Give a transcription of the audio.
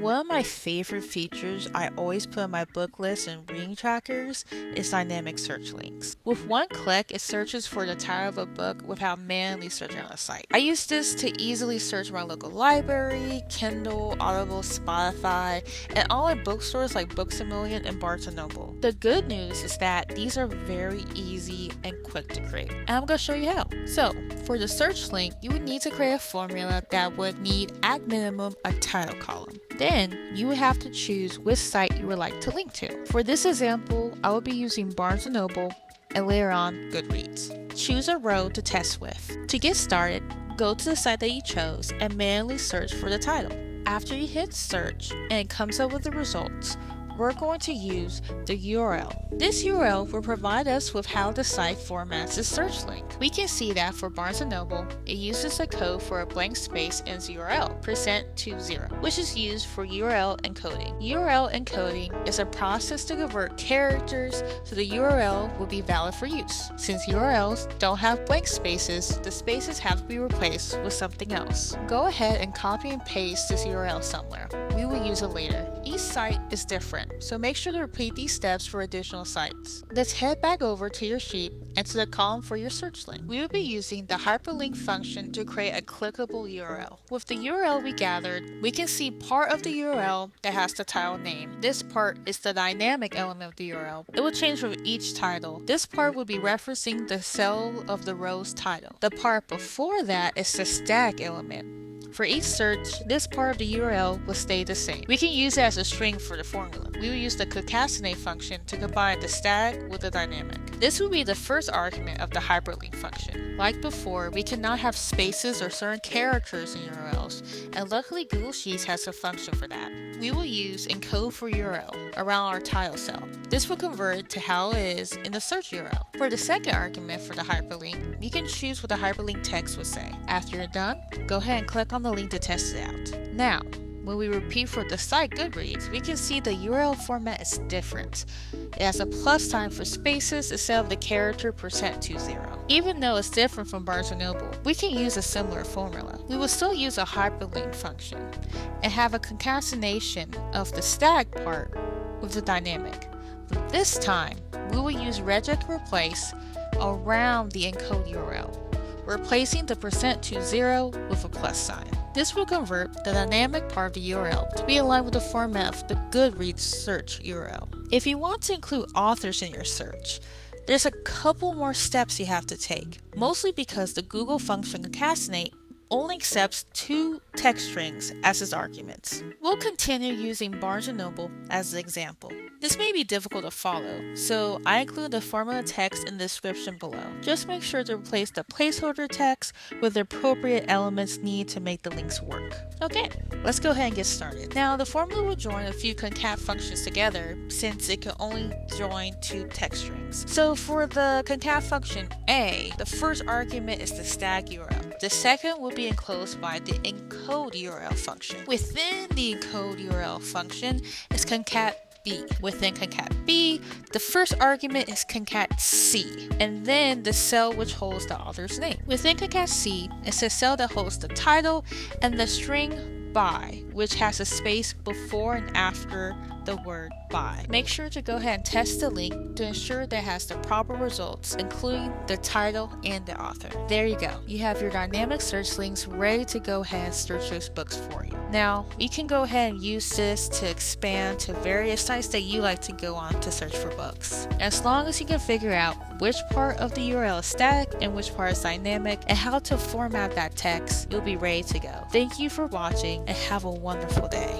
One of my favorite features I always put in my book list and reading trackers is dynamic search links. With one click, it searches for the title of a book without manually searching on the site. I use this to easily search my local library, Kindle, Audible, Spotify, and online bookstores like Books A Million and Barnes & Noble. The good news is that these are very easy and quick to create, and I'm going to show you how. So, for the search link, you would need to create a formula that would need at minimum a title column. Then you would have to choose which site you would like to link to. For this example, I will be using Barnes & Noble and later on Goodreads. Choose a row to test with. To get started, go to the site that you chose and manually search for the title. After you hit search and it comes up with the results, we're going to use the URL. This URL will provide us with how the site formats the search link. We can see that for Barnes & Noble, it uses a code for a blank space in its URL, %20, which is used for URL encoding. URL encoding is a process to convert characters so the URL will be valid for use. Since URLs don't have blank spaces, the spaces have to be replaced with something else. Go ahead and copy and paste this URL somewhere. We will use it later. Each site is different, so make sure to repeat these steps for additional sites. Let's head back over to your sheet and to the column for your search link. We will be using the hyperlink function to create a clickable URL. With the URL we gathered, we can see part of the URL that has the title name. This part is the dynamic element of the URL. It will change with each title. This part will be referencing the cell of the row's title. The part before that is the static element. For each search, this part of the URL will stay the same. We can use it as a string for the formula. We will use the concatenate function to combine the static with the dynamic. This will be the first argument of the hyperlink function. Like before, we cannot have spaces or certain characters in URLs, and luckily Google Sheets has a function for that. We will use encode for URL around our title cell. This will convert it to how it is in the search URL. For the second argument for the hyperlink, you can choose what the hyperlink text will say. After you're done, go ahead and click on the link to test it out. Now, when we repeat for the site Goodreads, we can see the URL format is different. It has a plus sign for spaces instead of the character %20. Even though it's different from Barnes & Noble, we can use a similar formula. We will still use a hyperlink function and have a concatenation of the static part with the dynamic. But this time, we will use regex replace around the encode URL, replacing the %20 with a plus sign. This will convert the dynamic part of the URL to be aligned with the format of the Goodreads search URL. If you want to include authors in your search, there's a couple more steps you have to take, mostly because the Google function concatenate only accepts 2 text strings as its arguments. We'll continue using Barnes & Noble as the example. This may be difficult to follow, so I include the formula text in the description below. Just make sure to replace the placeholder text with the appropriate elements needed to make the links work. Okay, let's go ahead and get started. Now, the formula will join a few concat functions together since it can only join 2 text strings. So for the concat function A, the first argument is the static URL. The second will be enclosed by the encode URL function. Within the encode URL function is concat B. Within concat B, the first argument is concat C, and then the cell which holds the author's name. Within concat C is the cell that holds the title and the string by, which has a space before and after the word by. Make sure to go ahead and test the link to ensure that it has the proper results, including the title and the author. There you go. You have your dynamic search links ready to go ahead and search those books for you. Now, you can go ahead and use this to expand to various sites that you like to go on to search for books. As long as you can figure out which part of the URL is static and which part is dynamic and how to format that text, you'll be ready to go. Thank you for watching and have a wonderful day.